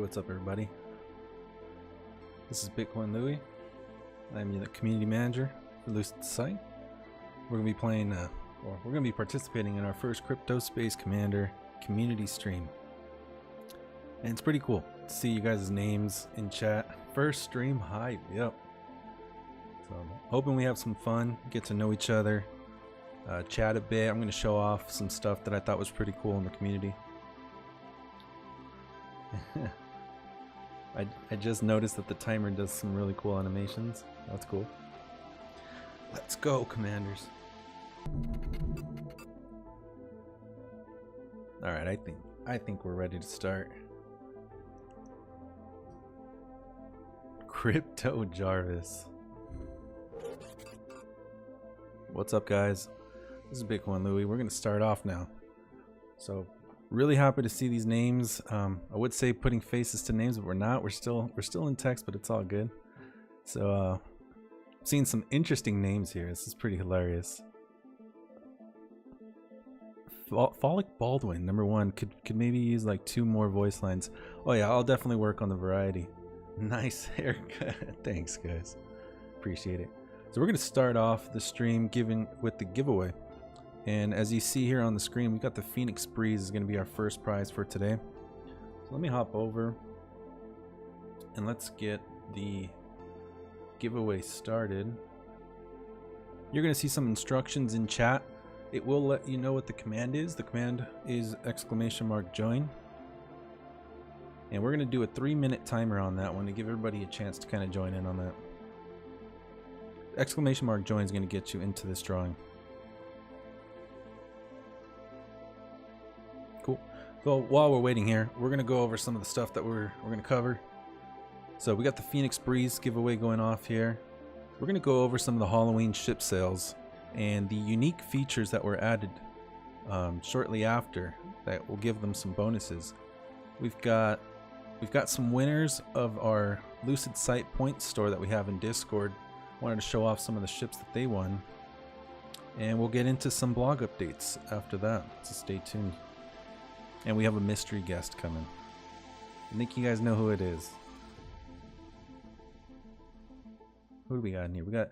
what's up everybody? This is Bitcoin Louie. I'm the community manager for Lucid Site. We're going to be playing, we're going to be participating in our first Crypto Space Commander community stream. And it's pretty cool to see you guys' names in chat. First stream hype, yep. So hoping we have some fun, get to know each other, chat a bit. I'm going to show off some stuff that I thought was pretty cool in the community. I just noticed that the timer does some really cool animations. That's cool. Let's go, commanders. All right, I think we're ready to start. Crypto Jarvis. What's up, guys? This is Bitcoin Louie. We're gonna start off now. So really happy to see these names. I would say putting faces to names, but we're not. We're still in text, but it's all good. So seeing some interesting names here. This is pretty hilarious. Folic Baldwin, #1. Could maybe use like 2 more voice lines. Oh yeah, I'll definitely work on the variety. Nice haircut. Thanks, guys. Appreciate it. So we're gonna start off the stream with the giveaway. And as you see here on the screen, we got the Phoenix Breeze is going to be our first prize for today. So let me hop over and let's get the giveaway started. You're going to see some instructions in chat. It will let you know what the command is. The command is !join. And we're going to do a 3-minute timer on that one to give everybody a chance to kind of join in on that. !join is going to get you into this drawing. Cool. So while we're waiting here, we're gonna go over some of the stuff that we're gonna cover. So we got the Phoenix Breeze giveaway going off here. We're gonna go over some of the Halloween ship sales and the unique features that were added shortly after that will give them some bonuses. We've got some winners of our Lucid Site Points store that we have in Discord. Wanted to show off some of the ships that they won, and we'll get into some blog updates after that. So stay tuned. And we have a mystery guest coming. I think you guys know who it is. Who do we got in here? We got...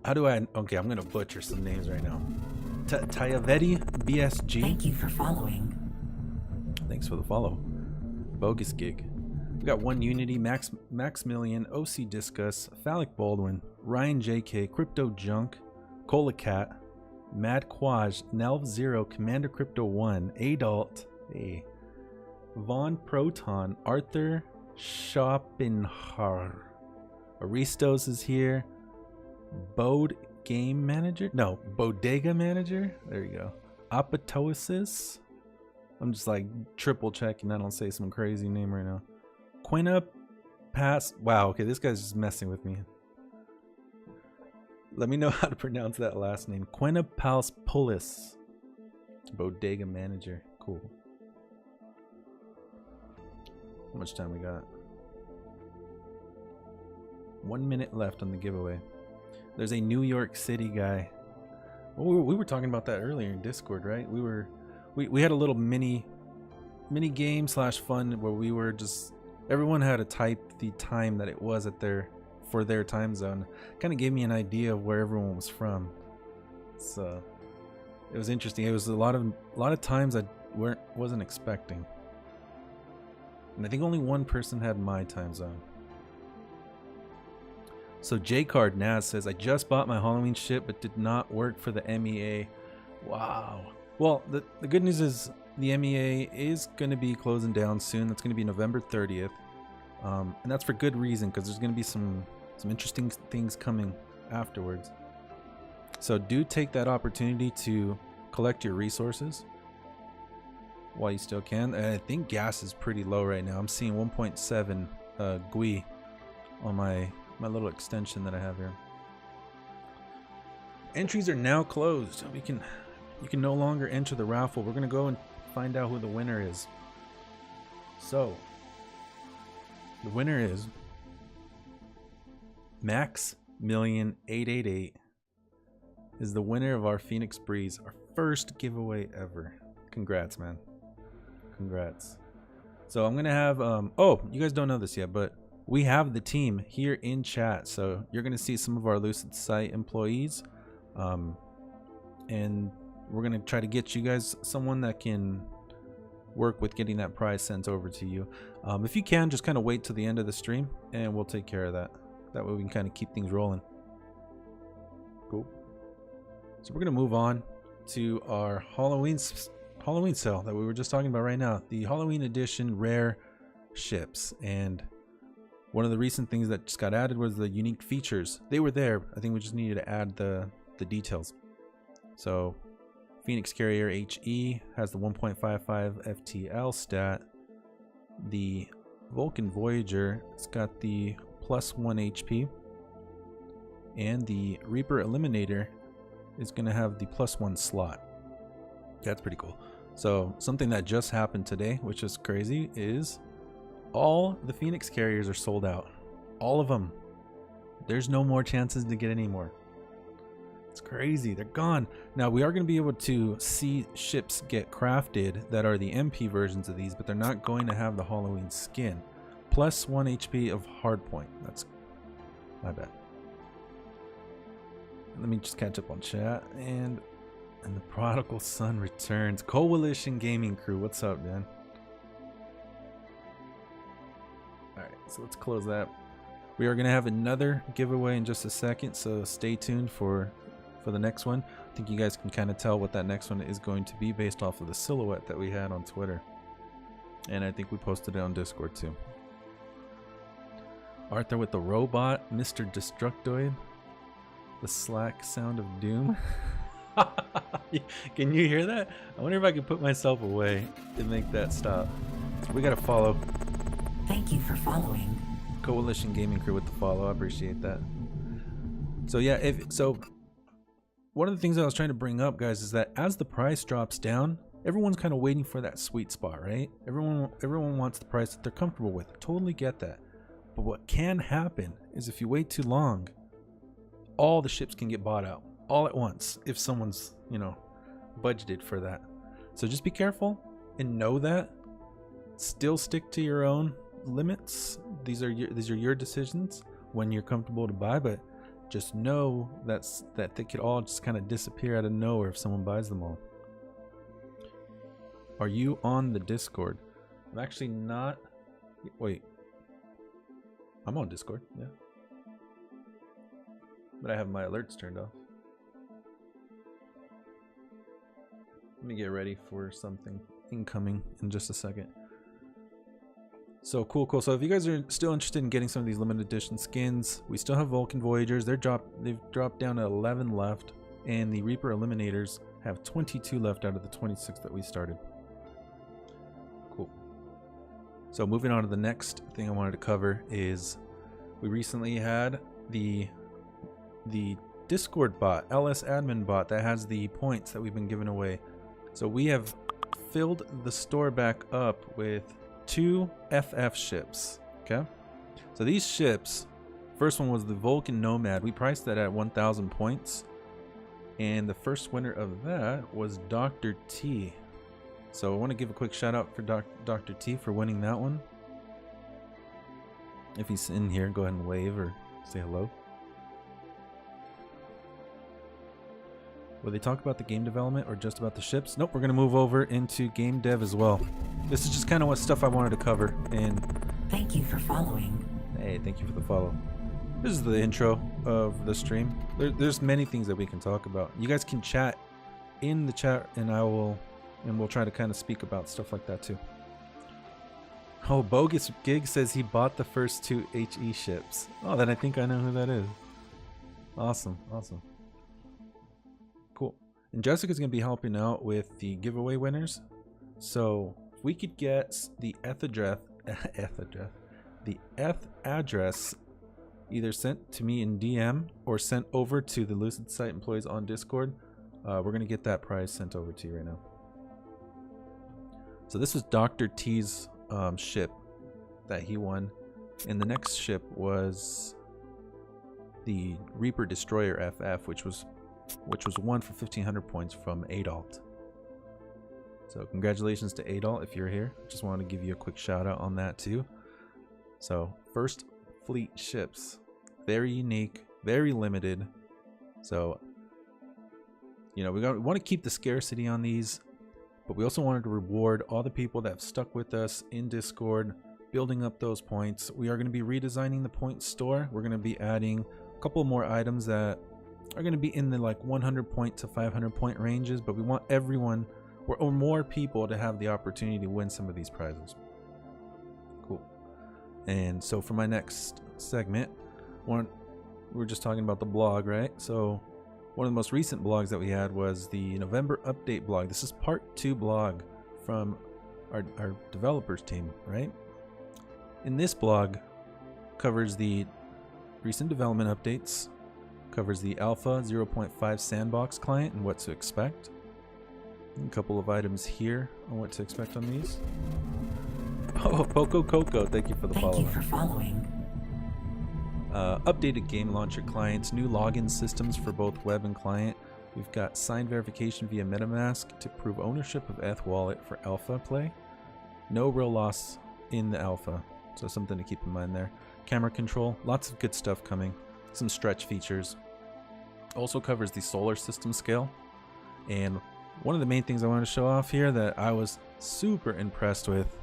Okay, I'm gonna butcher some names right now. Tayaveti BSG. Thank you for following. Thanks for the follow. Bogus Gig. We got One Unity, Maximilian, OC Discus, Phallic Baldwin, Ryan JK, Crypto Junk, Colacat, Mad Quaj, Nelv Zero, Commander Crypto 1, Adult, hey, Von Proton, Arthur Schopenhauer, Aristos is here, Bodega Manager, there you go, Apatosis, I'm just like triple checking I don't say some crazy name right now, Quina Pass, wow, okay, this guy's just messing with me. Let me know how to pronounce that last name. Quinapalspolis. Bodega Manager. Cool. How much time we got? 1 minute left on the giveaway. There's a New York City guy. Well, we were talking about that earlier in Discord, right? We had a little mini game / fun where we were just, everyone had to type the time that it was at for their time zone. Kind of gave me an idea of where everyone was from. So it was interesting. It was a lot of times I wasn't expecting. And I think only one person had my time zone. So J-Card Naz says, I just bought my Halloween ship but did not work for the MEA. Wow. Well, the good news is the MEA is going to be closing down soon. That's going to be November 30th. And that's for good reason, because there's going to be some interesting things coming afterwards. So do take that opportunity to collect your resources while you still can. And I think gas is pretty low right now. I'm seeing 1.7 GUI on my little extension that I have here. Entries are now closed. You can no longer enter the raffle. We're gonna go and find out who the winner is. So the winner is Maxmillion888 is the winner of our Phoenix Breeze, our first giveaway ever. Congrats, man. Congrats. So I'm gonna have oh, you guys don't know this yet, but we have the team here in chat. So you're gonna see some of our Lucid site employees, and we're gonna try to get you guys someone that can work with getting that prize sent over to you. If you can, just kind of wait till the end of the stream and we'll take care of that. That way we can kind of keep things rolling. Cool. So we're gonna move on to our Halloween sale that we were just talking about right now. The Halloween edition rare ships. And one of the recent things that just got added was the unique features. They were there. I think we just needed to add the details. So Phoenix Carrier HE has the 1.55 FTL stat. The Vulcan Voyager, it's got the +1 HP. And the Reaper Eliminator is going to have the +1 slot. That's pretty cool. So something that just happened today, which is crazy, is all the Phoenix Carriers are sold out. All of them. There's no more chances to get any more. It's crazy. They're gone. Now we are going to be able to see ships get crafted that are the MP versions of these, but they're not going to have the Halloween skin. +1 HP of hardpoint. That's my bad. Let me just catch up on chat. And the Prodigal Son returns. Coalition Gaming Crew. What's up, man? Alright, so let's close that. We are going to have another giveaway in just a second, so stay tuned for the next one. I think you guys can kind of tell what that next one is going to be based off of the silhouette that we had on Twitter. And I think we posted it on Discord too. Arthur with the robot, Mr. Destructoid, the slack sound of doom. Can you hear that? I wonder if I can put myself away to make that stop. So we gotta follow. Thank you for following. Coalition Gaming Crew with the follow. I appreciate that. So yeah, one of the things I was trying to bring up, guys, is that as the price drops down, everyone's kind of waiting for that sweet spot, right? Everyone wants the price that they're comfortable with. Totally get that. But what can happen is if you wait too long, all the ships can get bought out all at once if someone's, budgeted for that. So just be careful and know that. Still stick to your own limits. These are your decisions when you're comfortable to buy, but just know that they could all just kind of disappear out of nowhere if someone buys them all. Are you on the Discord? I'm actually not. Wait. I'm on Discord, yeah. But I have my alerts turned off. Let me get ready for something incoming in just a second. So cool. So if you guys are still interested in getting some of these limited edition skins, we still have Vulcan Voyagers. They've dropped down to 11 left, and the Reaper Eliminators have 22 left out of the 26 that we started. Cool. So moving on to the next thing I wanted to cover is we recently had the Discord bot, LS admin bot, that has the points that we've been giving away. So we have filled the store back up with 2 FF ships. Okay, so these ships, first one was the Vulcan Nomad. We priced that at 1,000 points, and the first winner of that was Dr. T. So I want to give a quick shout out for Dr. T for winning that one. If he's in here, go ahead and wave or say hello. Will they talk about the game development or just about the ships? Nope, we're going to move over into game dev as well. This is just kind of what stuff I wanted to cover. And thank you for following. Hey, thank you for the follow. This is the intro of the stream. There's many things that we can talk about. You guys can chat in the chat, and we'll try to kind of speak about stuff like that too. Oh, Bogus Gig says he bought the first 2 HE ships. Oh, then I think I know who that is. Awesome. Cool. And Jessica's going to be helping out with the giveaway winners. So if we could get the Eth address either sent to me in DM or sent over to the Lucid site employees on Discord, we're going to get that prize sent over to you right now. So this was Dr. T's ship that he won, and the next ship was the Reaper Destroyer FF, which was won for 1,500 points from Adalt. So congratulations to Adol if you're here. Just wanted to give you a quick shout out on that too. So first fleet ships, very unique, very limited. So, you know, we want to keep the scarcity on these, but we also wanted to reward all the people that have stuck with us in Discord, building up those points. We are going to be redesigning the point store. We're going to be adding a couple more items that are going to be in the like 100 point to 500 point ranges, but we want everyone or more people to have the opportunity to win some of these prizes. Cool. And so for my next segment, we're just talking about the blog, right? So one of the most recent blogs that we had was the November update blog. This is part 2 blog from our developers team, right? In this blog covers the recent development updates, covers the Alpha 0.5 sandbox client and what to expect. A couple of items here on what to expect on these. Oh, Poco Coco, thank you for the follow. Thank you for following. Updated game launcher clients, new login systems for both web and client. We've got signed verification via MetaMask to prove ownership of ETH wallet for alpha play. No real loss in the alpha, so something to keep in mind there. Camera control, lots of good stuff coming. Some stretch features. Also covers the solar system scale. And one of the main things I wanted to show off here that I was super impressed with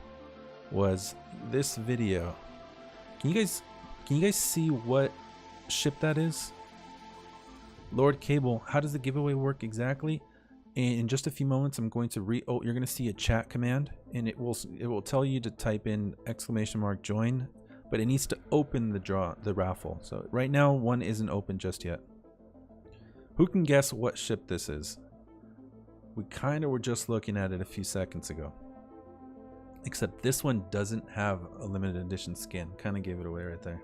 was this video. Can you guys see what ship that is? Lord Cable, how does the giveaway work exactly? And in just a few moments, I'm going to you're going to see a chat command, and it will tell you to type in !join, but it needs to open the raffle. So right now, one isn't open just yet. Who can guess what ship this is? We kind of were just looking at it a few seconds ago. Except this one doesn't have a limited edition skin. Kind of gave it away right there.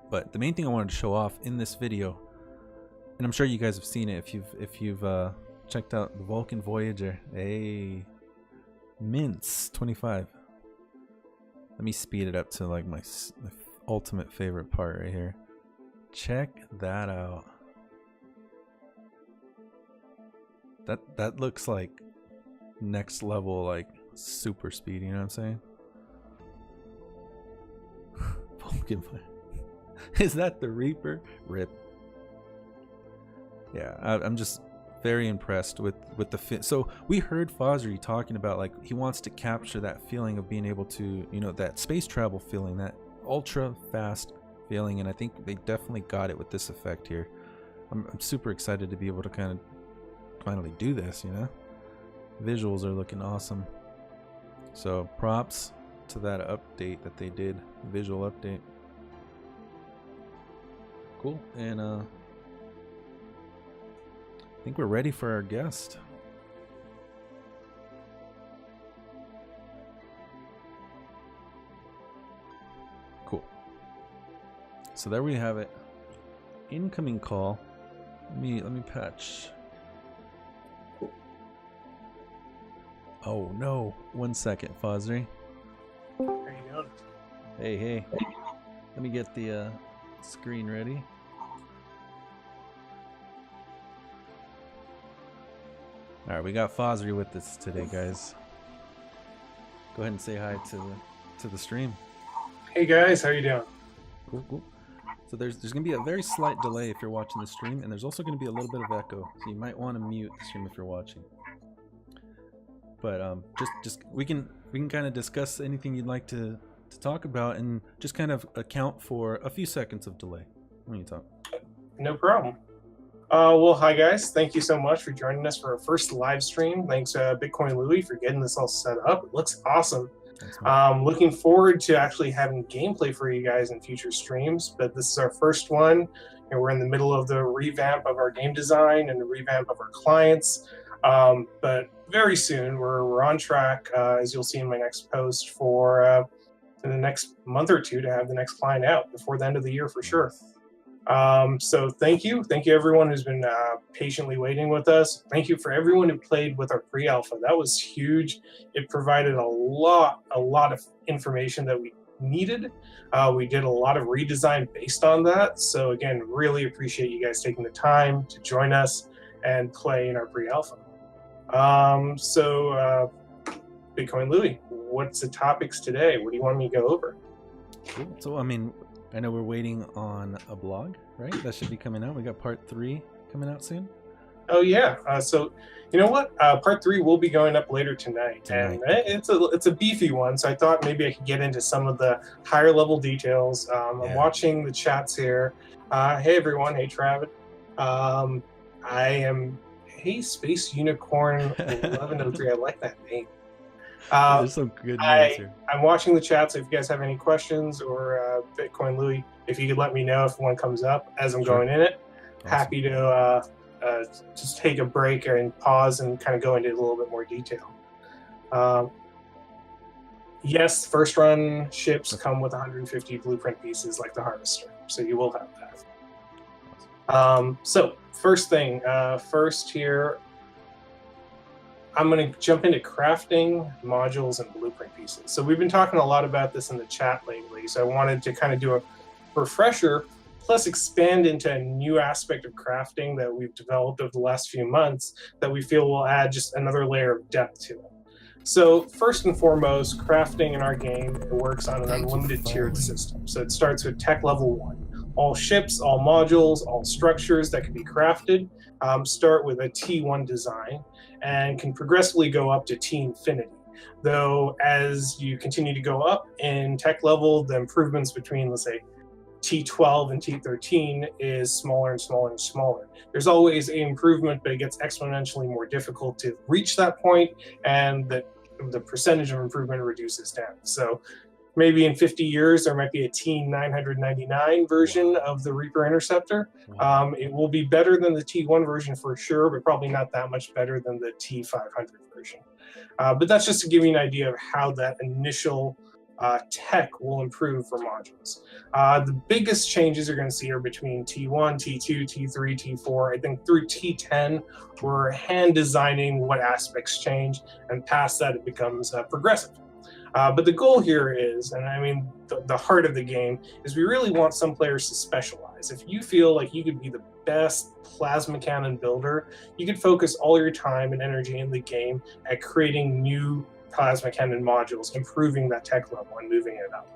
But the main thing I wanted to show off in this video, and I'm sure you guys have seen it if you've checked out the Vulcan Voyager. Hey, Mints 25. Let me speed it up to like my ultimate favorite part right here. Check that out. That looks like next level, like super speed. You know what I'm saying? Vulcan. Is that the Reaper? Rip. Yeah, I'm just very impressed with the fit. So we heard Fosri talking about like he wants to capture that feeling of being able to, you know, that space travel feeling, that ultra fast feeling, and I think they definitely got it with this effect here. I'm super excited to be able to kind of finally do this, you know. Visuals are looking awesome. So props to that update that they did, visual update. Cool. And I think we're ready for our guest. Cool. So there we have it. Incoming call. Let me patch. Oh no. 1 second, Fosri. How you doing? Hey. Let me get the screen ready. All right, we got Fosri with us today, guys. Go ahead and say hi to the stream. Hey guys, how you doing? Cool. So there's going to be a very slight delay if you're watching the stream, and there's also going to be a little bit of echo, so you might want to mute the stream if you're watching. But just we can kind of discuss anything you'd like to talk about, and just kind of account for a few seconds of delay when you talk. No problem. Well, hi guys. Thank you so much for joining us for our first live stream. Thanks, Bitcoin Louie, for getting this all set up. It looks awesome. Looking forward to actually having gameplay for you guys in future streams, but this is our first one, and we're in the middle of the revamp of our game design and the revamp of our clients. But very soon, we're on track, as you'll see in my next post, for in the next month or two to have the next client out before the end of the year for sure. So thank you everyone who's been patiently waiting with us. Thank you for everyone who played with our pre-alpha. That was huge. It provided a lot of information that we needed. We did a lot of redesign based on that. So again, really appreciate you guys taking the time to join us and play in our pre-alpha. Bitcoin Louie, what's the topics today? What do you want me to go over? Cool. So, I mean, I know we're waiting on a blog, right? That should be coming out. We got part 3 coming out soon. Oh yeah. So you know what? Part 3 will be going up later tonight. And it's a beefy one. So I thought maybe I could get into some of the higher level details. I'm watching the chats here. Hey everyone. Hey Travis. Hey Space Unicorn 1103. I like that name. There's some good names here. I'm watching the chat, so if you guys have any questions or Bitcoin Louie, if you could let me know if one comes up as I'm going in it. Awesome. Happy to just take a break and pause and kind of go into a little bit more detail. Yes, first run ships come with 150 blueprint pieces like the Harvester, so you will have that. So first thing, first here, I'm going to jump into crafting modules and blueprint pieces. So we've been talking a lot about this in the chat lately, so I wanted to kind of do a refresher, plus expand into a new aspect of crafting that we've developed over the last few months that we feel will add just another layer of depth to it. So first and foremost, crafting in our game works on an unlimited tiered system. So it starts with tech level 1. All ships, all modules, all structures that can be crafted start with a T1 design and can progressively go up to T infinity. Though as you continue to go up in tech level, the improvements between, let's say, T12 and T13 is smaller and smaller and smaller. There's always an improvement, but it gets exponentially more difficult to reach that point, and the percentage of improvement reduces down. So maybe in 50 years, there might be a T999 version of the Reaper Interceptor. It will be better than the T1 version for sure, but probably not that much better than the T500 version. But that's just to give you an idea of how that initial tech will improve for modules. The biggest changes you're going to see are between T1, T2, T3, T4. I think through T10, we're hand designing what aspects change, and past that it becomes progressive. But the goal here is, and I mean the heart of the game, is we really want some players to specialize. If you feel like you could be the best plasma cannon builder, you could focus all your time and energy in the game at creating new plasma cannon modules, improving that tech level and moving it up.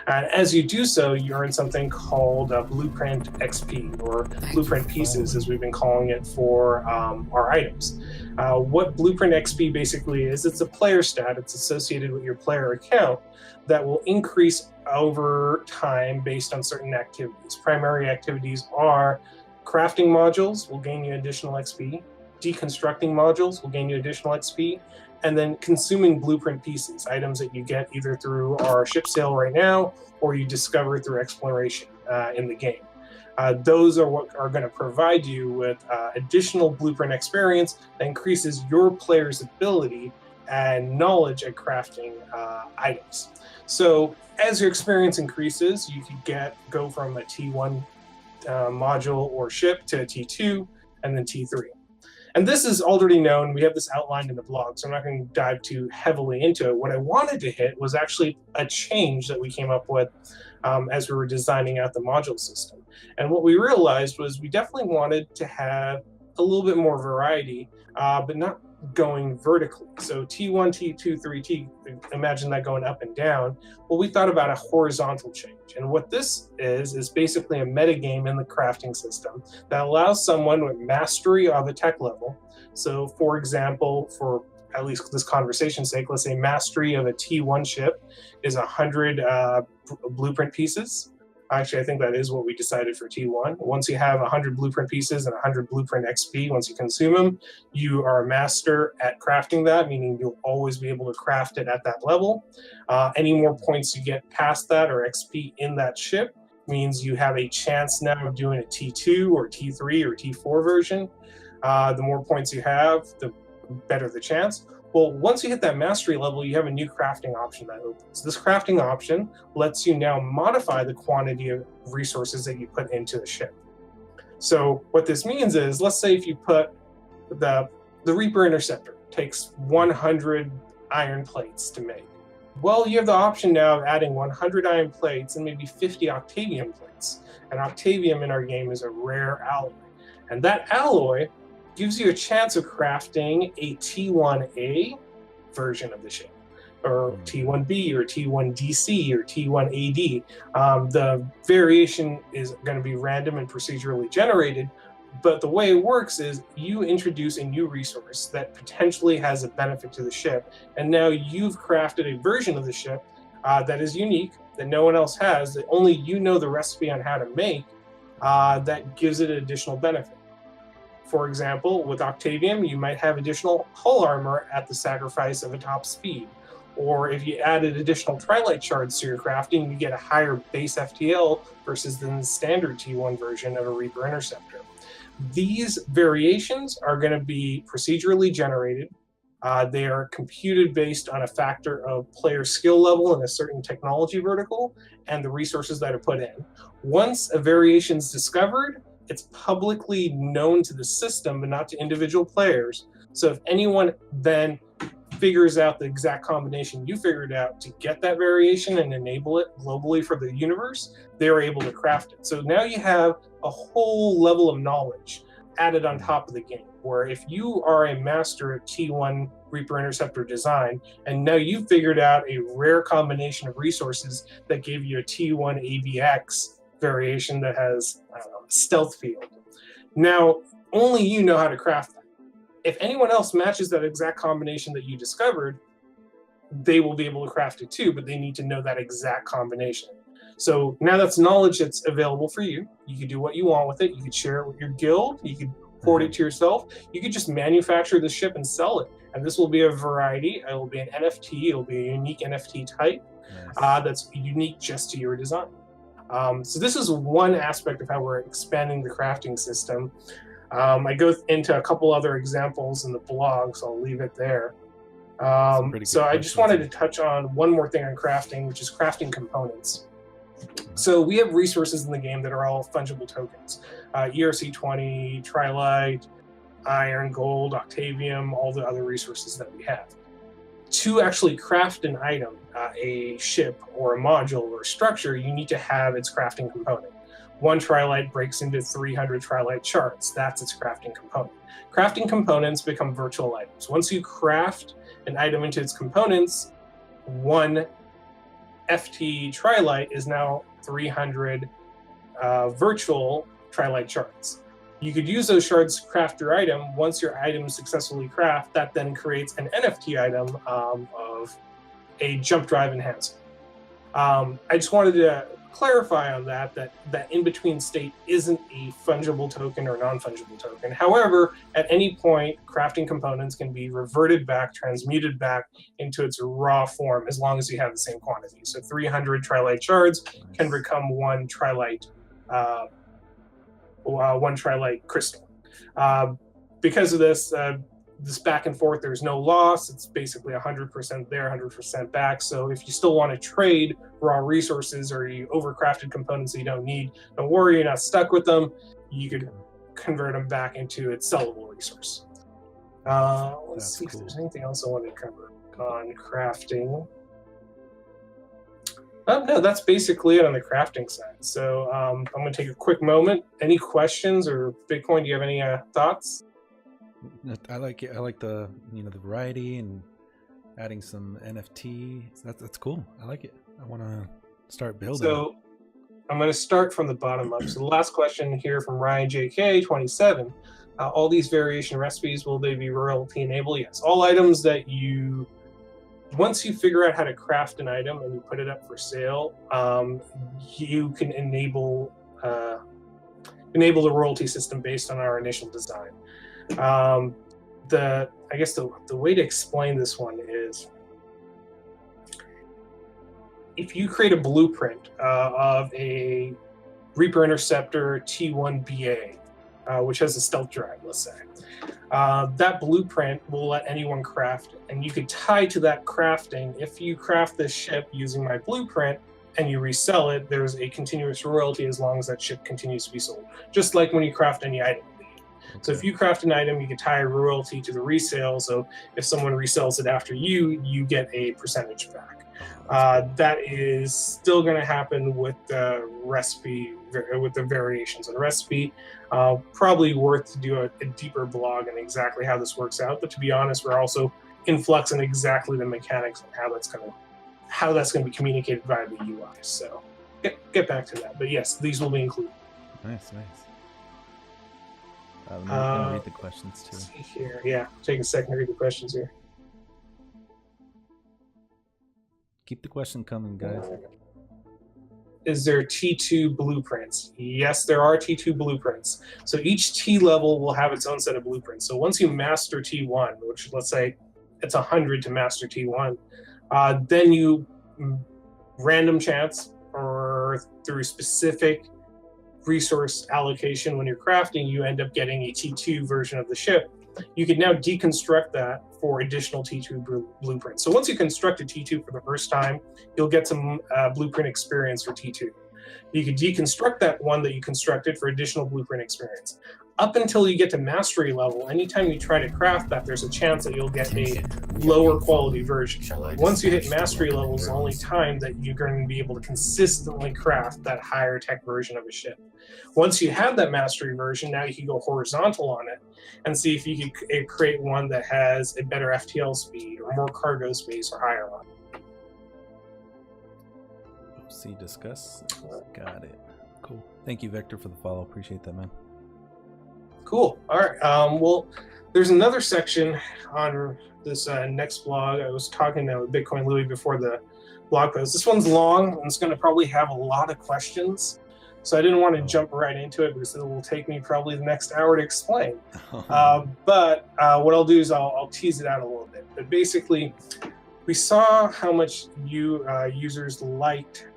And as you do so, you earn something called Blueprint XP, or Blueprint Pieces, as we've been calling it for our items. What Blueprint XP basically is, it's a player stat. It's associated with your player account that will increase over time based on certain activities. Primary activities are crafting modules will gain you additional XP, deconstructing modules will gain you additional XP, and then consuming blueprint pieces, items that you get either through our ship sale right now or you discover through exploration in the game. Those are what are going to provide you with additional blueprint experience that increases your player's ability and knowledge at crafting items. So as your experience increases, you could go from a T1 module or ship to a T2 and then T3. And this is already known. We have this outlined in the blog, so I'm not going to dive too heavily into it. What I wanted to hit was actually a change that we came up with as we were designing out the module system. And what we realized was we definitely wanted to have a little bit more variety, but not going vertically. So T1, T2, 3T, imagine that going up and down. Well, we thought about a horizontal change. And what this is basically a metagame in the crafting system that allows someone with mastery of a tech level. So for example, for at least this conversation's sake, let's say mastery of a T1 ship is 100 blueprint pieces. Actually, I think that is what we decided for T1. Once you have 100 blueprint pieces and 100 blueprint XP, once you consume them, you are a master at crafting that, meaning you'll always be able to craft it at that level. Any more points you get past that or XP in that ship means you have a chance now of doing a T2 or T3 or T4 version. The more points you have, the better the chance. Well, once you hit that mastery level, you have a new crafting option that opens. This crafting option lets you now modify the quantity of resources that you put into the ship. So what this means is, let's say if you put the Reaper Interceptor takes 100 iron plates to make. Well, you have the option now of adding 100 iron plates and maybe 50 octavium plates. And octavium in our game is a rare alloy. And that alloy gives you a chance of crafting a T1A version of the ship, or T1B, or T1DC, or T1AD. The variation is going to be random and procedurally generated, but the way it works is you introduce a new resource that potentially has a benefit to the ship, and now you've crafted a version of the ship that is unique, that no one else has, that only you know the recipe on how to make, that gives it an additional benefit. For example, with Octavium, you might have additional hull armor at the sacrifice of a top speed. Or if you added additional Twilight shards to your crafting, you get a higher base FTL versus the standard T1 version of a Reaper Interceptor. These variations are going to be procedurally generated. They are computed based on a factor of player skill level in a certain technology vertical and the resources that are put in. Once a variation is discovered, it's publicly known to the system, but not to individual players. So if anyone then figures out the exact combination you figured out to get that variation and enable it globally for the universe, they're able to craft it. So now you have a whole level of knowledge added on top of the game, where if you are a master at T1 Reaper Interceptor design, and now you figured out a rare combination of resources that gave you a T1 ABX variation that has stealth field. Now, only you know how to craft that. If anyone else matches that exact combination that you discovered, they will be able to craft it too, but they need to know that exact combination. So now that's knowledge that's available for you. You can do what you want with it. You could share it with your guild. You could hoard it to yourself. You could just manufacture the ship and sell it. And this will be a variety. It will be an NFT. It will be a unique NFT type that's unique just to your design. So this is one aspect of how we're expanding the crafting system. I go into a couple other examples in the blog, so I'll leave it there. So I just wanted to touch on one more thing on crafting, which is crafting components. So we have resources in the game that are all fungible tokens. ERC20, Trilite, Iron, Gold, Octavium, all the other resources that we have. To actually craft an item, a ship or a module or a structure, you need to have its crafting component. One Trilite breaks into 300 Trilite shards. That's its crafting component. Crafting components become virtual items. Once you craft an item into its components, one FT Trilite is now 300 virtual Trilite shards. You could use those shards to craft your item. Once your item is successfully crafted, that then creates an NFT item of a jump drive enhancer. I just wanted to clarify on that in-between state isn't a fungible token or non-fungible token. However, at any point, crafting components can be reverted back, transmuted back into its raw form as long as you have the same quantity. So 300 Trilite shards can become one Trilite crystal. Because of this back and forth, there's no loss. It's basically 100% there, 100% back. So if you still want to trade raw resources or you overcrafted components that you don't need, don't worry, you're not stuck with them. You could convert them back into its sellable resource. Let's see if there's anything else I want to cover on crafting. No, that's basically it on the crafting side. So I'm going to take a quick moment. Any questions, or Bitcoin, do you have any thoughts? I like it. I like the the variety and adding some NFT. That's cool. I like it. I want to start building. So I'm going to start from the bottom up. So the last question here from Ryan JK 27. All these variation recipes, will they be royalty enabled? Yes. All items that you, once you figure out how to craft an item and you put it up for sale, you can enable the royalty system based on our initial design. I guess the way to explain this one is, if you create a blueprint of a Reaper Interceptor T1BA, which has a stealth drive, let's say, that blueprint will let anyone craft it, and you could tie to that crafting. If you craft this ship using my blueprint and you resell it, there's a continuous royalty as long as that ship continues to be sold, just like when you craft any item. So if you craft an item, you can tie a royalty to the resale. So if someone resells it after you, you get a percentage back. That is still going to happen with the recipe, with the variations of the recipe. Probably worth to do a deeper blog on exactly how this works out. But to be honest, we're also in flux on exactly the mechanics and how that's going to be communicated via the UI. So get back to that. But yes, these will be included. Nice. Let me read the questions too. See here. Yeah, take a second to read the questions here. Keep the question coming, guys. Is there T2 blueprints? Yes, there are T2 blueprints. So each T level will have its own set of blueprints. So once you master T1, which let's say it's 100 to master T1, then you random chance or through specific resource allocation when you're crafting, you end up getting a T2 version of the ship. You can now deconstruct that for additional T2 blueprints. So once you construct a T2 for the first time, you'll get some blueprint experience for T2. You can deconstruct that one that you constructed for additional blueprint experience. Up until you get to mastery level, anytime you try to craft that, there's a chance that you'll get a lower quality version. Once you hit mastery level is the only time that you're going to be able to consistently craft that higher tech version of a ship. Once you have that mastery version, now you can go horizontal on it and see if you can create one that has a better FTL speed or more cargo space or higher on. See, discuss. Got it. Cool. Thank you, Vector, for the follow. Appreciate that, man. Cool. All right. Well, there's another section on this next blog. I was talking to Bitcoin Louie before the blog post. This one's long and it's going to probably have a lot of questions. So I didn't want to jump right into it because it will take me probably the next hour to explain. But what I'll do is I'll tease it out a little bit. But basically, we saw how much users liked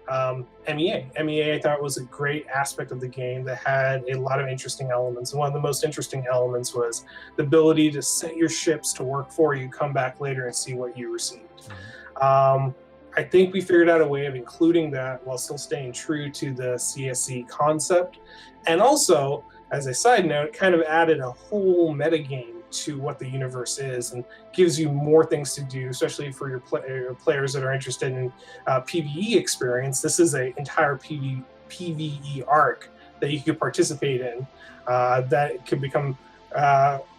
MEA. MEA, I thought, was a great aspect of the game that had a lot of interesting elements. And one of the most interesting elements was the ability to set your ships to work for you, come back later and see what you received. I think we figured out a way of including that while still staying true to the CSC concept. And also, as a side note, it kind of added a whole metagame to what the universe is and gives you more things to do, especially for your players that are interested in PvE experience. This is an entire PvE arc that you could participate in that could become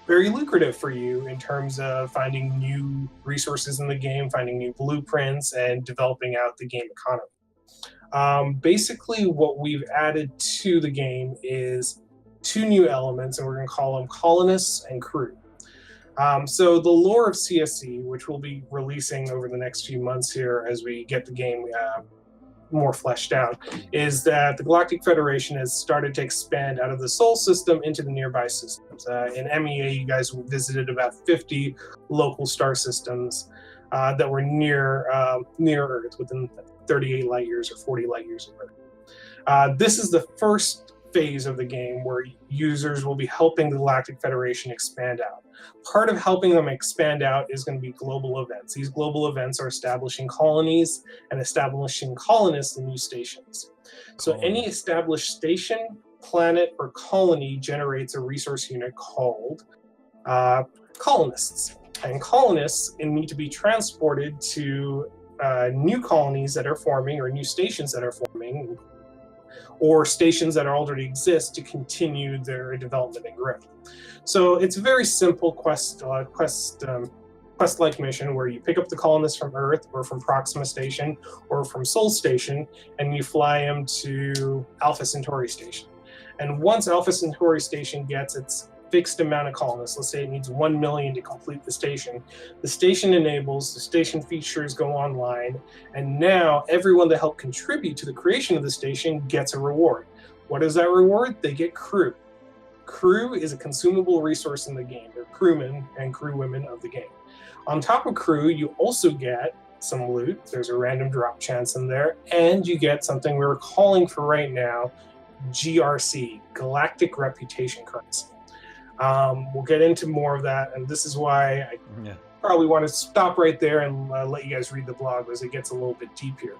very lucrative for you in terms of finding new resources in the game, finding new blueprints, and developing out the game economy. Basically, what we've added to the game is 2 new elements, and we're going to call them colonists and crew. So the lore of CSC, which we'll be releasing over the next few months here as we get the game more fleshed out, is that the Galactic Federation has started to expand out of the Sol system into the nearby systems. In MEA, you guys visited about 50 local star systems that were near Earth, within 38 light years or 40 light years of Earth. This is the first phase of the game where users will be helping the Galactic Federation expand out. Part of helping them expand out is going to be global events. These global events are establishing colonies and establishing colonists in new stations. So any established station, planet, or colony generates a resource unit called colonists. And colonists need to be transported to new colonies that are forming or new stations that are forming, or stations that already exist to continue their development and growth. So it's a very simple quest-like mission where you pick up the colonists from Earth or from Proxima Station or from Sol Station, and you fly them to Alpha Centauri Station. And once Alpha Centauri Station gets its fixed amount of colonists, let's say it needs 1 million to complete the station enables, the station features go online, and now everyone that helped contribute to the creation of the station gets a reward. What is that reward? They get crew. Crew is a consumable resource in the game. They're crewmen and crewwomen of the game. On top of crew, you also get some loot. There's a random drop chance in there, and you get something we're calling for right now GRC, Galactic Reputation Currency. We'll get into more of that, and this is why I probably want to stop right there and let you guys read the blog as it gets a little bit deep here.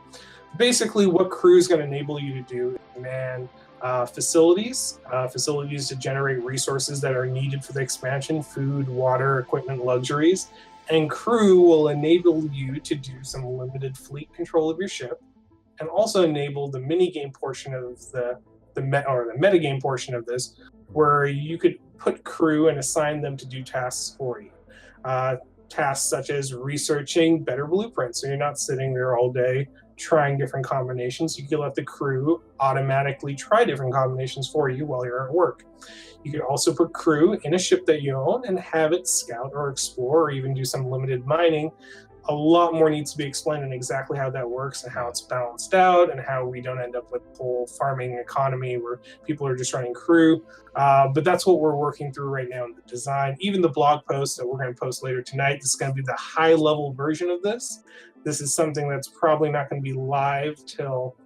Basically, what crew is going to enable you to do is man facilities to generate resources that are needed for the expansion: food, water, equipment, luxuries, And crew will enable you to do some limited fleet control of your ship, and also enable the minigame portion of the metagame portion of this, where you could put crew and assign them to do tasks for you. Tasks such as researching better blueprints, so you're not sitting there all day trying different combinations. You can let the crew automatically try different combinations for you while you're at work. You could also put crew in a ship that you own and have it scout or explore or even do some limited mining. A lot more needs to be explained on exactly how that works and how it's balanced out and how we don't end up with a whole farming economy where people are just running crew. But that's what we're working through right now in the design. Even the blog post that we're going to post later tonight, this is going to be the high-level version of this. This is something that's probably not going to be live till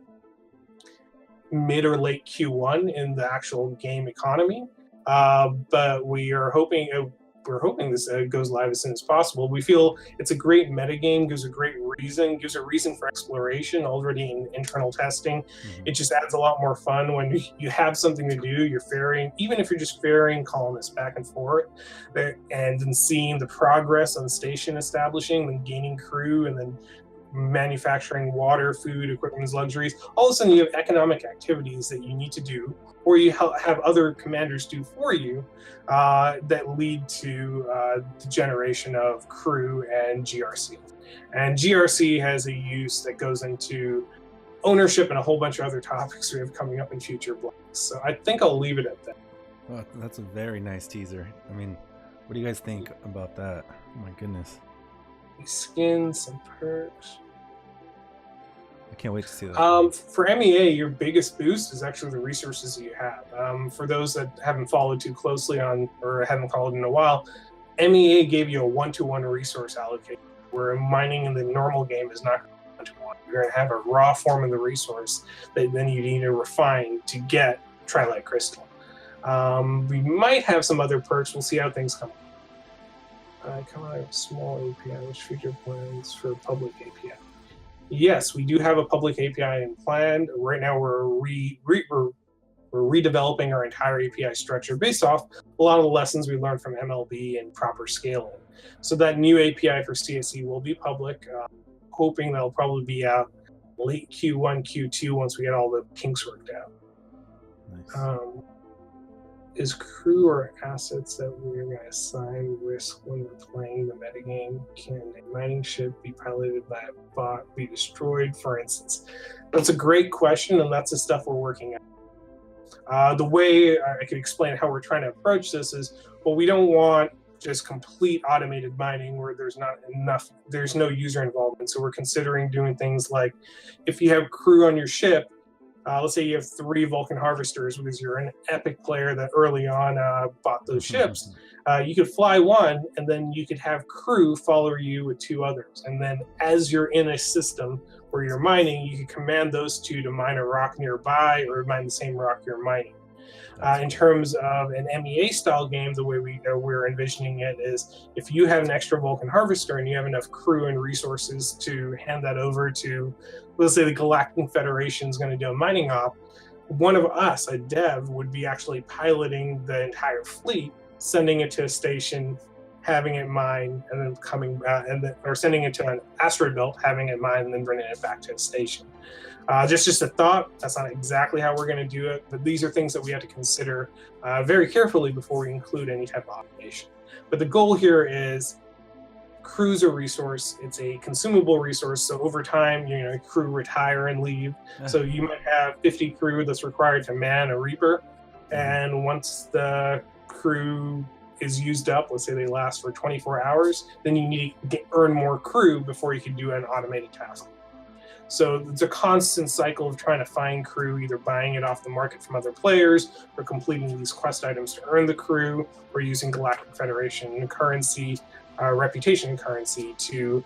mid or late Q1 in the actual game economy. But we're hoping this goes live as soon as possible. We feel it's a great metagame, gives a reason for exploration already in internal testing. Mm-hmm. It just adds a lot more fun when you have something to do, you're ferrying, even if you're just ferrying colonists back and forth, and then seeing the progress on the station establishing, then gaining crew, and then manufacturing water, food, equipment, luxuries. All of a sudden you have economic activities that you need to do, or you have other commanders do for you, that lead to the generation of crew and GRC. And GRC has a use that goes into ownership and a whole bunch of other topics we have coming up in future blogs. So I think I'll leave it at that. Well, that's a very nice teaser. I mean, what do you guys think about that? Oh my goodness. Skins, some perks. I can't wait to see that. For MEA, your biggest boost is actually the resources that you have. For those that haven't followed too closely on or haven't followed in a while, MEA gave you a 1-to-1 resource allocation, where mining in the normal game is not 1-to-1. You're going to have a raw form of the resource that then you need to refine to get Trilite Crystal. We might have some other perks. We'll see how things come. Come out of small API, which feature plans for public API. Yes, we do have a public API in plan. Right now, we're redeveloping our entire API structure based off a lot of the lessons we learned from MLB and proper scaling. So that new API for CSC will be public. Hoping that'll probably be out late Q1, Q2 once we get all the kinks worked out. Nice. Is crew or assets that we're going to assign risk when we're playing the metagame? Can a mining ship be piloted by a bot, be destroyed, for instance? That's a great question, and that's the stuff we're working on. The way I could explain how we're trying to approach this is, well, we don't want just complete automated mining where there's no user involvement. So we're considering doing things like, if you have crew on your ship, let's say you have 3 Vulcan harvesters because you're an epic player that early on bought those ships. You could fly one, and then you could have crew follow you with 2 others. And then as you're in a system where you're mining, you can command those 2 to mine a rock nearby or mine the same rock you're mining. In terms of an MEA style game, the way we're envisioning it is, if you have an extra Vulcan harvester and you have enough crew and resources to hand that over to, let's say the Galactic Federation is going to do a mining op, one of us, a dev, would be actually piloting the entire fleet, sending it to a station, having it mine, and then or sending it to an asteroid belt, having it mine, and then bringing it back to a station. Just a thought. That's not exactly how we're going to do it, but these are things that we have to consider very carefully before we include any type of automation. But the goal here is, crew's a resource. It's a consumable resource. So over time, crew retire and leave. So you might have 50 crew that's required to man a Reaper, and once the crew is used up, let's say they last for 24 hours, then you need to earn more crew before you can do an automated task. So it's a constant cycle of trying to find crew, either buying it off the market from other players, or completing these quest items to earn the crew, or using Galactic Federation currency, reputation currency to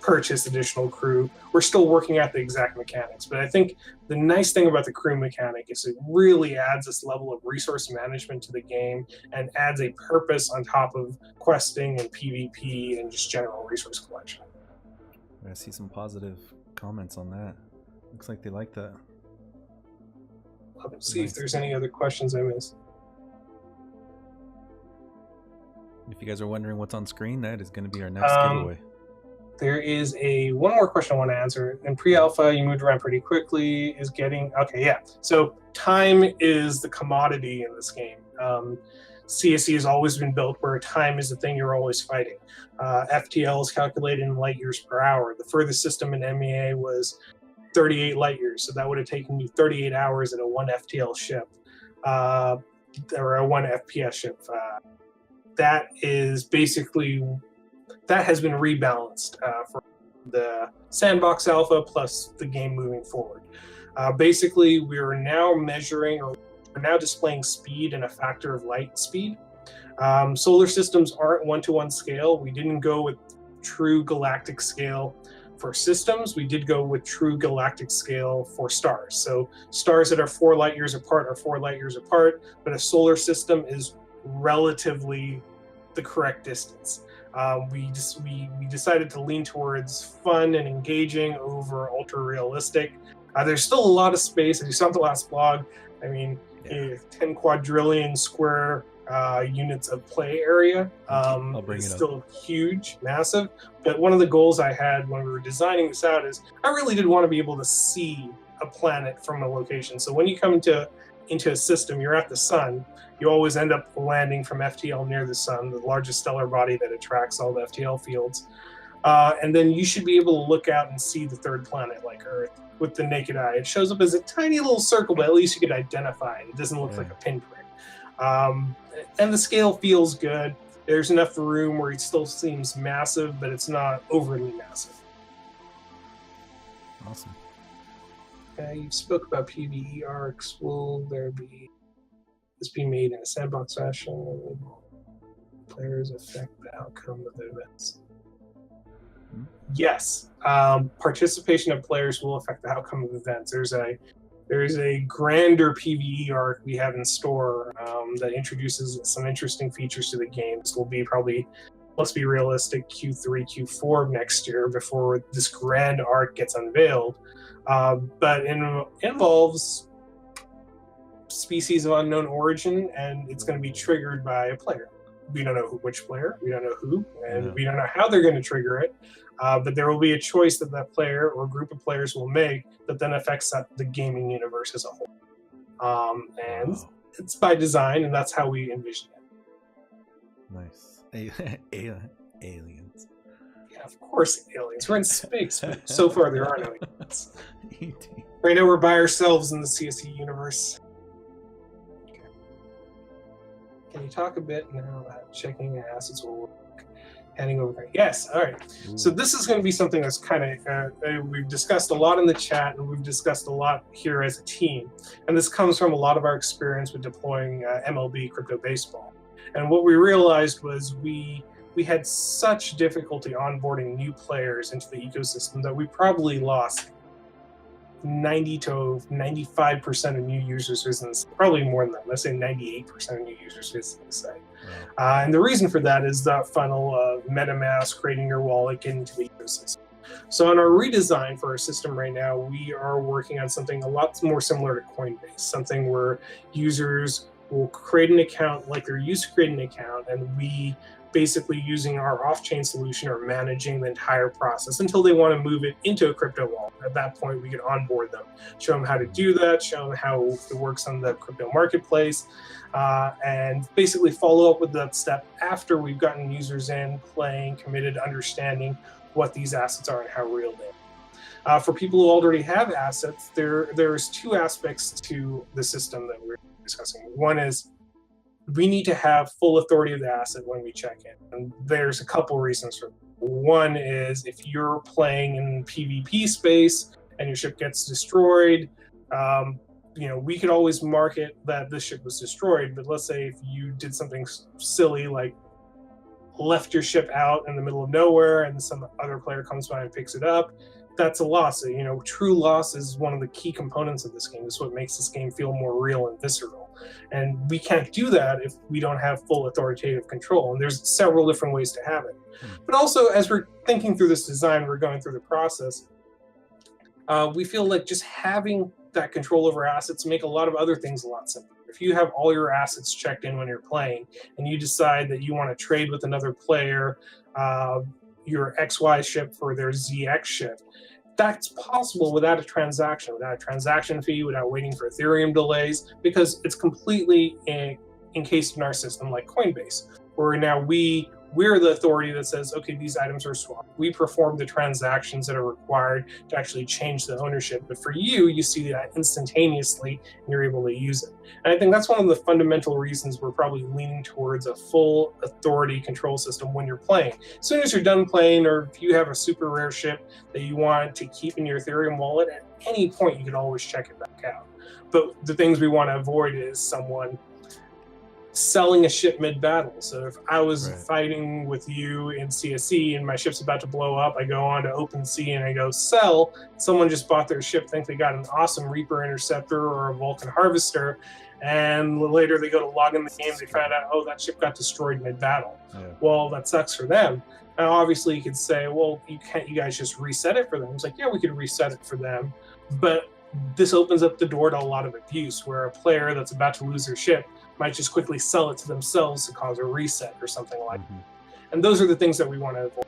purchase additional crew. We're still working out the exact mechanics, but I think the nice thing about the crew mechanic is it really adds this level of resource management to the game and adds a purpose on top of questing and PvP and just general resource collection. I see some positive comments on that. Looks like they like that. Let's see if there's any other questions I missed. If you guys are wondering what's on screen, that is going to be our next giveaway. There is one more question I want to answer. In pre-alpha, you moved around pretty quickly. Okay, yeah. So time is the commodity in this game. CSC has always been built where time is the thing you're always fighting. FTL is calculated in light years per hour. The furthest system in MEA was 38 light years, so that would have taken you 38 hours at a 1 FTL ship, or a 1 FPS ship. That has been rebalanced for the sandbox alpha plus the game moving forward. Basically, we're now displaying speed in a factor of light speed. Solar systems aren't one-to-one scale. We didn't go with true galactic scale for systems. We did go with true galactic scale for stars. So stars that are 4 light years apart are 4 light years apart, but a solar system is relatively the correct distance. We decided to lean towards fun and engaging over ultra realistic. There's still a lot of space, as you saw in the last blog. I mean, 10 quadrillion square units of play area. I'll bring it up. Still huge, massive. But one of the goals I had when we were designing this out is I really did want to be able to see a planet from a location. So when you come into a system, you're at the sun. You always end up landing from FTL near the sun, the largest stellar body that attracts all the FTL fields. And then you should be able to look out and see the third planet like Earth with the naked eye. It shows up as a tiny little circle, but at least you could identify it. It doesn't look like a pinprick. And the scale feels good. There's enough room where it still seems massive, but it's not overly massive. Awesome. You spoke about PvE arcs. Will this be made in a sandbox fashion? Will players affect the outcome of the events? Yes. Participation of players will affect the outcome of events. There's a grander PvE arc we have in store that introduces some interesting features to the game. This will be probably, let's be realistic, Q3, Q4 of next year before this grand arc gets unveiled. But it involves species of unknown origin, and it's going to be triggered by a player. We don't know which player, we don't know who, and we don't know how they're going to trigger it. But there will be a choice that player or group of players will make that then affects the gaming universe as a whole. And it's by design, and that's how we envision it. Nice. Aliens. Yeah, of course, aliens. We're in space. But so far, there are no aliens. Right now, we're by ourselves in the CSC universe. Can you talk a bit now about checking assets will work? Handing over. Yes. All right. Ooh. So this is going to be something that's kind of we've discussed a lot in the chat, and we've discussed a lot here as a team. And this comes from a lot of our experience with deploying MLB crypto baseball. And what we realized was we had such difficulty onboarding new players into the ecosystem that we probably lost 90 to 95% of new users visiting the site. Probably more than that. Let's say 98% of new users visiting the site. And the reason for that is that funnel of MetaMask, creating your wallet, getting into the ecosystem. So on our redesign for our system right now, we are working on something a lot more similar to Coinbase, something where users will create an account like they're used to creating an account, and we basically using our off-chain solution or managing the entire process until they want to move it into a crypto wallet. At that point, we can onboard them, show them how to do that, show them how it works on the crypto marketplace, and basically follow up with that step after we've gotten users in, playing, committed, understanding what these assets are and how real they are. For people who already have assets, there's two aspects to the system that we're discussing. One is we need to have full authority of the asset when we check in. And there's a couple reasons for that. One is if you're playing in PvP space and your ship gets destroyed, we could always mark it that this ship was destroyed. But let's say if you did something silly like left your ship out in the middle of nowhere and some other player comes by and picks it up, that's a loss. So, true loss is one of the key components of this game. It's what makes this game feel more real and visceral. And we can't do that if we don't have full authoritative control. And there's several different ways to have it. But also, as we're thinking through this design, we're going through the process, we feel like just having that control over assets make a lot of other things a lot simpler. If you have all your assets checked in when you're playing, and you decide that you want to trade with another player your XY ship for their ZX ship, that's possible without a transaction fee, without waiting for Ethereum delays, because it's completely encased in our system like Coinbase, where now we're the authority that says, okay, these items are swapped. We perform the transactions that are required to actually change the ownership. But for you, you see that instantaneously and you're able to use it. And I think that's one of the fundamental reasons we're probably leaning towards a full authority control system when you're playing. As soon as you're done playing, or if you have a super rare ship that you want to keep in your Ethereum wallet, at any point you can always check it back out. But the things we want to avoid is someone selling a ship mid-battle. So if I was fighting with you in CSC and my ship's about to blow up, I go on to OpenSea and I go sell. Someone just bought their ship, think they got an awesome Reaper Interceptor or a Vulcan Harvester, and later they go to log in the game, they find out, oh, that ship got destroyed mid-battle. Well, that sucks for them. Now, obviously, you could say, well, you guys just reset it for them? It's like, yeah, we could reset it for them, but this opens up the door to a lot of abuse, where a player that's about to lose their ship might just quickly sell it to themselves to cause a reset or something like that. And those are the things that we want to avoid.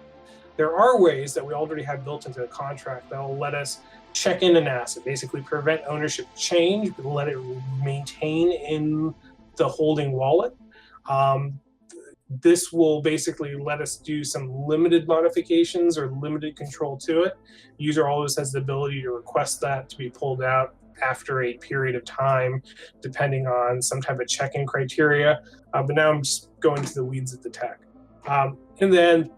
There are ways that we already have built into the contract that will let us check in an asset, basically prevent ownership change, but let it maintain in the holding wallet. This will basically let us do some limited modifications or limited control to it. The user always has the ability to request that to be pulled out after a period of time, depending on some type of check-in criteria. But now I'm just going to the weeds of the tech. And then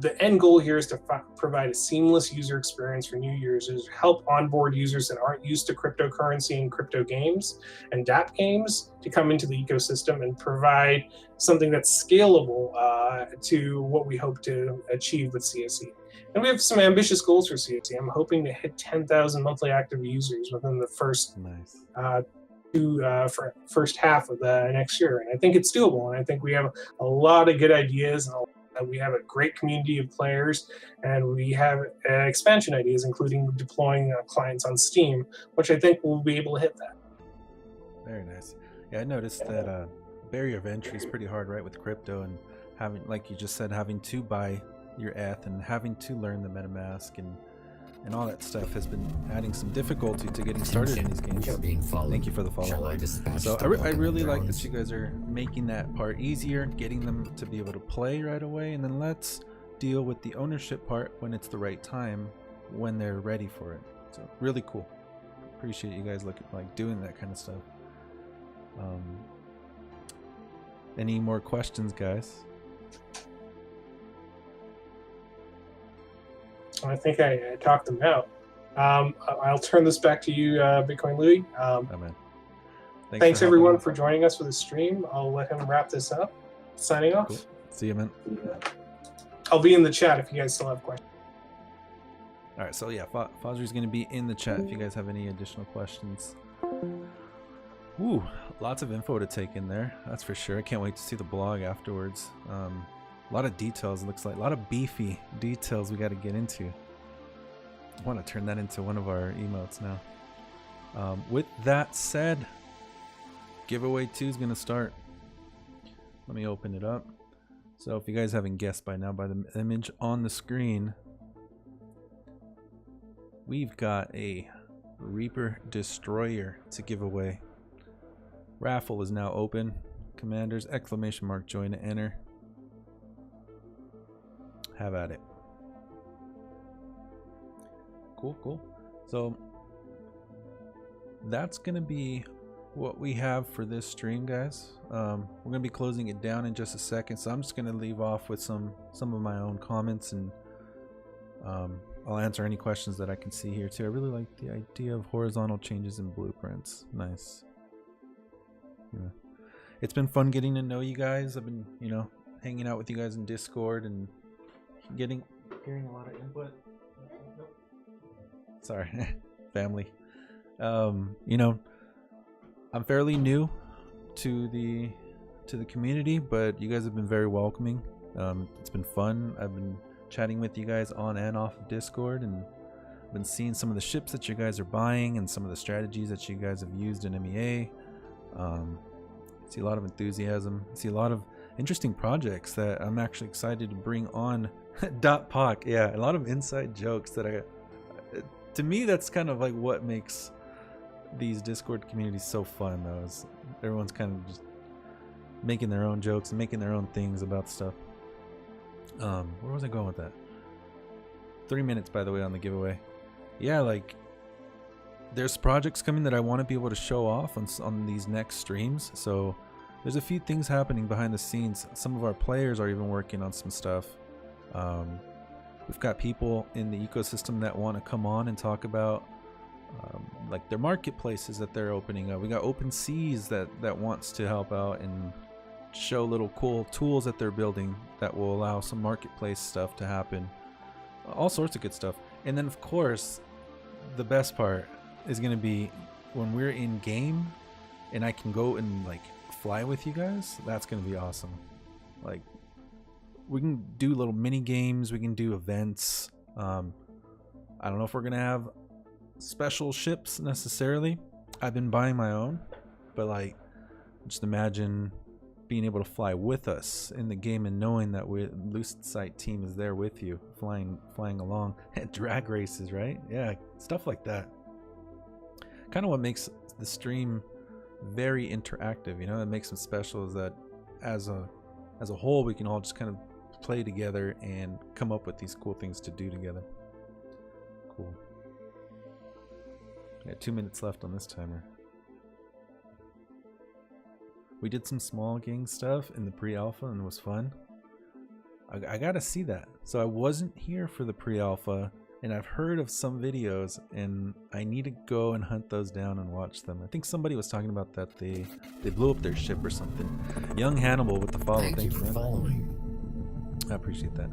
the end goal here is to provide a seamless user experience for new users, help onboard users that aren't used to cryptocurrency and crypto games and dApp games to come into the ecosystem and provide something that's scalable to what we hope to achieve with CSC. And we have some ambitious goals for CSC. I'm hoping to hit 10,000 monthly active users within the first first half of the next year. And I think it's doable. And I think we have a lot of good ideas, and we have a great community of players, and we have expansion ideas, including deploying clients on Steam, which I think we'll be able to hit that. Very nice. Yeah, I noticed that barrier of entry is pretty hard, right, with crypto, and having, like you just said, having to buy your ETH and having to learn the MetaMask and all that stuff has been adding some difficulty to getting started in these games. Thank you for the follow. So I really like that you guys are making that part easier, getting them to be able to play right away, and then let's deal with the ownership part when it's the right time, when they're ready for it. So really cool. Appreciate you guys doing that kind of stuff. Any more questions, guys? I think I talked them out. I'll turn this back to you, Bitcoin Louie. Thanks everyone for joining us for the stream. I'll let him wrap this up. Signing off. Cool. See you, man. I'll be in the chat if you guys still have questions. All right, so yeah, Fozzy's going to be in the chat if you guys have any additional questions. Ooh, lots of info to take in there, that's for sure. I can't wait to see the blog afterwards. A lot of details, it looks like. A lot of beefy details we got to get into. I want to turn that into one of our emotes now. With that said, giveaway 2 is going to start. Let me open it up. So if you guys haven't guessed by now by the image on the screen, we've got a Reaper Destroyer to give away. Raffle is now open. Commanders, exclamation mark, join to enter. Have at it. Cool. So that's gonna be what we have for this stream, guys. We're gonna be closing it down in just a second, so I'm just gonna leave off with some of my own comments, and I'll answer any questions that I can see here too. I really like the idea of horizontal changes in blueprints. Nice. Yeah. It's been fun getting to know you guys. I've been, hanging out with you guys in Discord and hearing a lot of input. Sorry, family. I'm fairly new to the community, but you guys have been very welcoming. It's been fun. I've been chatting with you guys on and off of Discord, and I've been seeing some of the ships that you guys are buying and some of the strategies that you guys have used in MEA. See a lot of enthusiasm. See a lot of interesting projects that I'm actually excited to bring on. .poc, yeah, a lot of inside jokes that to me, that's kind of like what makes these Discord communities so fun, though, is everyone's kind of just making their own jokes and making their own things about stuff. Where was I going with that? 3 minutes, by the way, on the giveaway. Yeah, like, there's projects coming that I want to be able to show off on these next streams. So there's a few things happening behind the scenes. Some of our players are even working on some stuff. We've got people in the ecosystem that want to come on and talk about like their marketplaces that they're opening up. We got Open Seas that wants to help out and show little cool tools that they're building that will allow some marketplace stuff to happen. All sorts of good stuff. And then, of course, the best part is going to be when we're in game and I can go and like fly with you guys. That's going to be awesome. Like, we can do little mini games, we can do events. I don't know if we're going to have special ships necessarily. I've been buying my own, but like, just imagine being able to fly with us in the game and knowing that Lucid Sight team is there with you, flying along. Drag races, right? Yeah, stuff like that. Kind of what makes the stream very interactive, you know. It makes them special is that as a whole, we can all just kind of play together and come up with these cool things to do together. Cool. Yeah, 2 minutes left on this timer. We did some small gang stuff in the pre-alpha and it was fun. I gotta see that. So I wasn't here for the pre-alpha and I've heard of some videos and I need to go and hunt those down and watch them. I think somebody was talking about that they blew up their ship or something. Young Hannibal with the follow. Thank you for following. I appreciate that.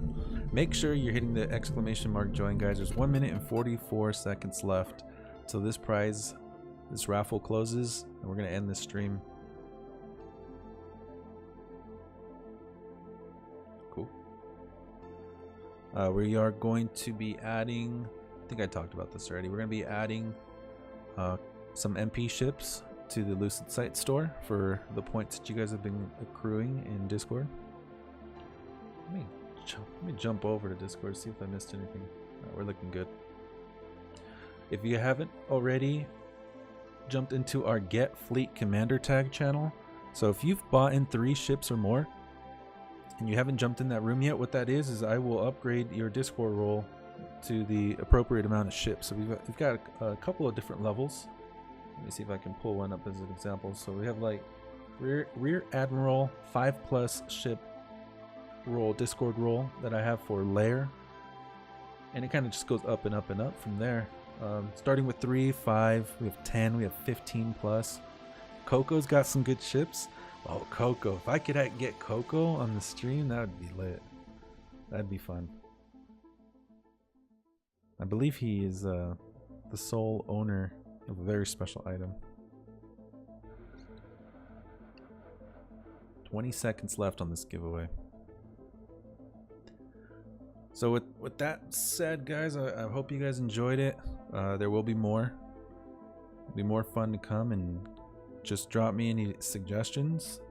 Make sure you're hitting the exclamation mark join, guys. There's 1 minute and 44 seconds left till this raffle closes and we're gonna end this stream. Cool. We are going to be adding, I think I talked about this already, we're going to be adding some MP ships to the Lucid Sight store for the points that you guys have been accruing in Discord. Let me jump over to Discord, see if I missed anything. We're looking good. If you haven't already jumped into our Get Fleet Commander tag channel, so if you've bought in 3 ships or more and you haven't jumped in that room yet, what that is I will upgrade your Discord role to the appropriate amount of ships. So we've got a couple of different levels. Let me see if I can pull one up as an example. So we have like Rear Admiral 5+ ship role, Discord role that I have for Lair, and it kind of just goes up and up and up from there. Starting with 3, 5, we have 10, we have 15+. Coco's got some good ships. Oh, Coco. If I could get Coco on the stream, that would be lit. That'd be fun. I believe he is the sole owner of a very special item. 20 seconds left on this giveaway. So with that said, guys, I hope you guys enjoyed it. There will be more. It'll be more fun to come, and just drop me any suggestions.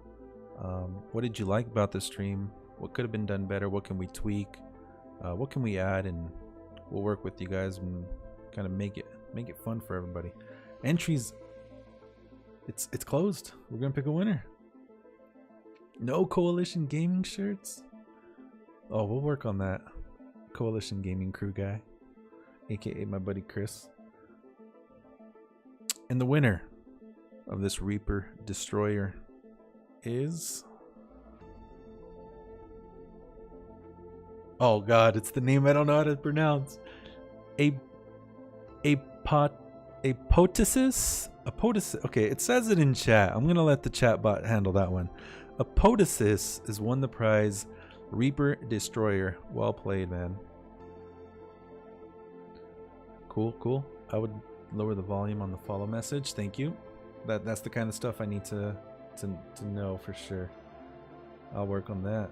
What did you like about the stream? What could have been done better? What can we tweak? What can we add? And we'll work with you guys and kind of make it fun for everybody. Entries, it's closed. We're gonna pick a winner. No Coalition Gaming shirts. Oh, we'll work on that. Coalition Gaming crew guy, aka my buddy Chris. And the winner of this Reaper Destroyer is, oh god, it's the name I don't know how to pronounce. Apotesis. Okay, it says it in chat. I'm gonna let the chat bot handle that one. Apotesis has won the prize. Reaper Destroyer. Well played, man. Cool. I would lower the volume on the follow message. Thank you. That's the kind of stuff I need to know for sure. I'll work on that.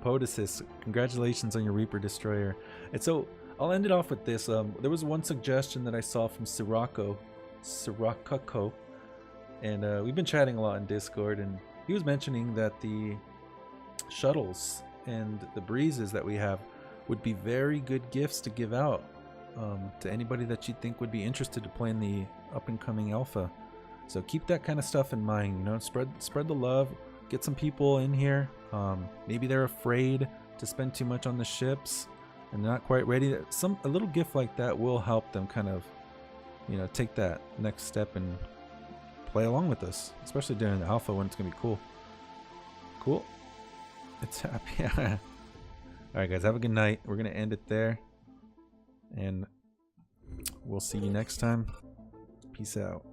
Podesis, congratulations on your Reaper Destroyer. And so I'll end it off with this. There was one suggestion that I saw from Sirocco, and we've been chatting a lot in Discord, and he was mentioning that the shuttles and the breezes that we have would be very good gifts to give out to anybody that you think would be interested to play in the up-and-coming alpha. So keep that kind of stuff in mind. You know, spread the love. Get some people in here. Maybe they're afraid to spend too much on the ships and they're not quite ready. A little gift like that will help them kind of, you know, take that next step and play along with us, especially during the alpha when it's gonna be cool. Cool. It's happy. All right, guys. Have a good night. We're gonna end it there, and we'll see you next time. Peace out.